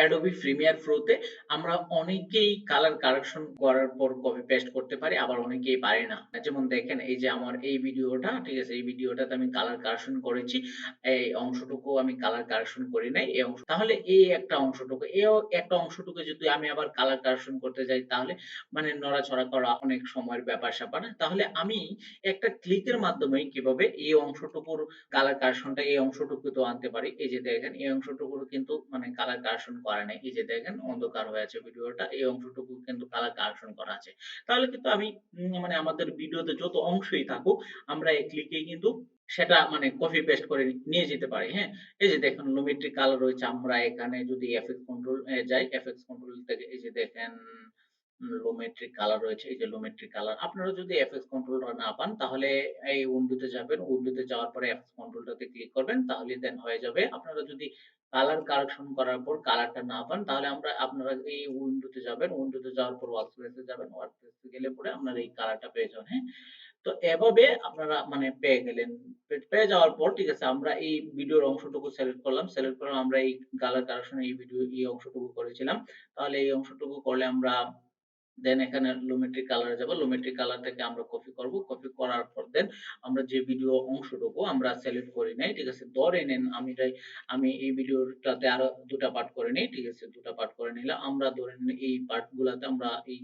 Adobe Premiere Pro তে আমরা অনেকেই কালার কারেকশন করার পর কপি পেস্ট করতে পারি, আবার অনেকেই পারি না। যেমন দেখেন এই যে আমার এই ভিডিওটা, ঠিক আছে? এই ভিডিওটাতে আমি কালার কারেকশন করেছি। এই অংশটুকু আমি কালার কারেকশন করি নাই। এই অংশ তাহলে এই একটা অংশটুকু, এও একটা অংশটুকু যদি আমি আবার কালার কারেকশন করতে যাই তাহলে মানে নড়াচড়া করা অনেক সময়ের ব্যাপার-স্যাপার। তাহলে আমি একটা ক্লিকের মাধ্যমেই কিভাবে এই অংশটুকুর কালার কারেকশনটা এই অংশটুকুতেও আনতে পারি। এই যে দেখেন এই অংশটুকুর কিন্তু মানে কালার কারেকশন করা নাই। এই যে দেখেন অন্ধকার হয়ে আছে ভিডিওটা। এই অংশটুকু কিন্তু কালার কারেকশন করা আছে। তাহলে কিন্তু আমি মানে আমাদের ভিডিওতে যত অংশই থাকুক আমরা এই ক্লিকেই কিন্তু সেটা মানে কপি পেস্ট করে নিয়ে যেতে পারি। হ্যাঁ? এই যে দেখেন লুমেট্রিক কালার রয়েছে। আমরা এখানে যদি এফএক্স কন্ট্রোল যাই, এফএক্স কন্ট্রোল থেকে এই যে দেখেন লুমেট্রিক কালার রয়েছে। এই যে লুমেট্রিক কালার। আপনারা যদি এফএক্স কন্ট্রোলটা না পান তাহলে এই উইন্ডোতে যাবেন। উইন্ডোতে যাওয়ার পরে এফএক্স কন্ট্রোলটাতে ক্লিক করবেন। তাহলেই দেন হয়ে যাবে। আপনারা যদি কালার কারেকশন করার পর কালারটা না পান তাহলে আপনারা এই উইন্ডোতে যাবেন। উইন্ডোতে যাওয়ার পর ওয়ার্কস্পেস এ যাবেন। ওয়ার্কস্পেস এ গেলে পরে আপনারা এই কালারটা পেয়ে যাবেন। হ্যাঁ? তো এভাবে আপনারা মানে পেয়ে গেলেন। পেয়ে যাওয়ার পর ঠিক আছে আমরা এই ভিডিওর অংশটুকু সিলেক্ট করলাম। সিলেক্ট করলাম আমরা এই কালার কারেকশন এই ভিডিও এই অংশটুকু করেছিলাম। তাহলে এই অংশটুকু করলে আমরা দেন এখানে লুমেট্রিক কালার এ যাবো। লুমেট্রিক কালার থেকে আমরা কপি করব। কপি করার পর দেন আমরা যে ভিডিও অংশটুকু আমরা সিলেক্ট করি নাই, ঠিক আছে? ধরে নেন আমি এই ভিডিওটাতে আরো ২ টা পার্ট করে নেই, ঠিক আছে? ২ টা পার্ট করে নিলাম। আমরা ধরে নিন এই পার্ট গুলাতে আমরা এই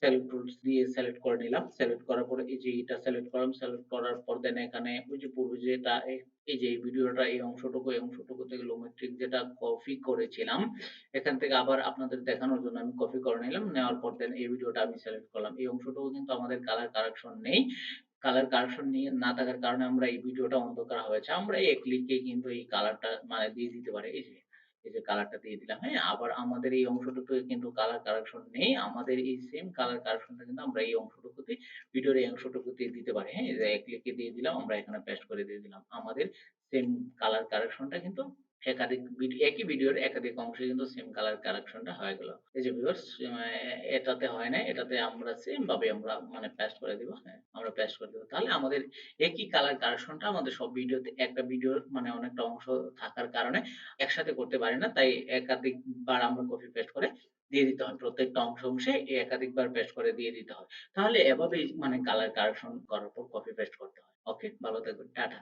সেলেক্ট টুলস দিয়ে সিলেক্ট করে নিলাম। সিলেক্ট করার পরে এই যে এটা সিলেক্ট করলাম। সিলেক্ট করার পর দেন এখানে ওই যে পূর্বে যেটা এই যে এই ভিডিওটা এই অংশটুকু থেকে লুমেট্রিক যেটা কপি করেছিলাম, এখান থেকে আবার আপনাদের দেখানোর জন্য আমি কপি করে নিলাম। নেওয়ার পর দেন এই ভিডিওটা আমি সিলেক্ট করলাম। এই অংশটুকু কিন্তু আমাদের কালার কারেকশন নেই। কালার কারেকশন নিয়ে না থাকার কারণে আমরা এই ভিডিওটা অন্ধকার হয়েছে। আমরা এই ক্লিকেই কিন্তু এই কালারটা মানে দিয়ে দিতে পারি। এই যে কালারটা দিয়ে দিলাম, হ্যাঁ? আবার আমাদের এই অংশটুকুতে কিন্তু কালার কারেকশন নেই। আমাদের এই সেম কালার কারেকশনটা কিন্তু আমরা এই অংশটুকুতে ভিডিওর এই অংশটুকুতে দিতে পারি, হ্যাঁ? এই যে এক ক্লিকে দিয়ে দিলাম, আমরা এখানে পেস্ট করে দিয়ে দিলাম। আমাদের সেম কালার কারেকশনটা কিন্তু একই ভিডিওর একাধিক অংশে কিন্তু সেম কালার কারেকশনটা হয়ে গেল। এই যে ভিউয়ার্স এটাতে হয় নাই, এটাতে আমরা সেম ভাবে আমরা মানে পেস্ট করে দিব, হ্যাঁ? আমরা পেস্ট করে দিব। তাহলে আমাদের একই কালার কারেকশনটা আমাদের সব ভিডিওতে একটা ভিডিওর মানে অনেকটা অংশ থাকার কারণে একসাথে করতে পারি না। তাই একাধিকবার আমরা কপি পেস্ট করে দিয়ে দিতে হয়। প্রত্যেকটা অংশে একাধিকবার পেস্ট করে দিয়ে দিতে হয়। তাহলে এভাবেই মানে কালার কারেকশন করার পর কপি পেস্ট করতে হয়। ওকে? ভালো থাকবেন। টাটা।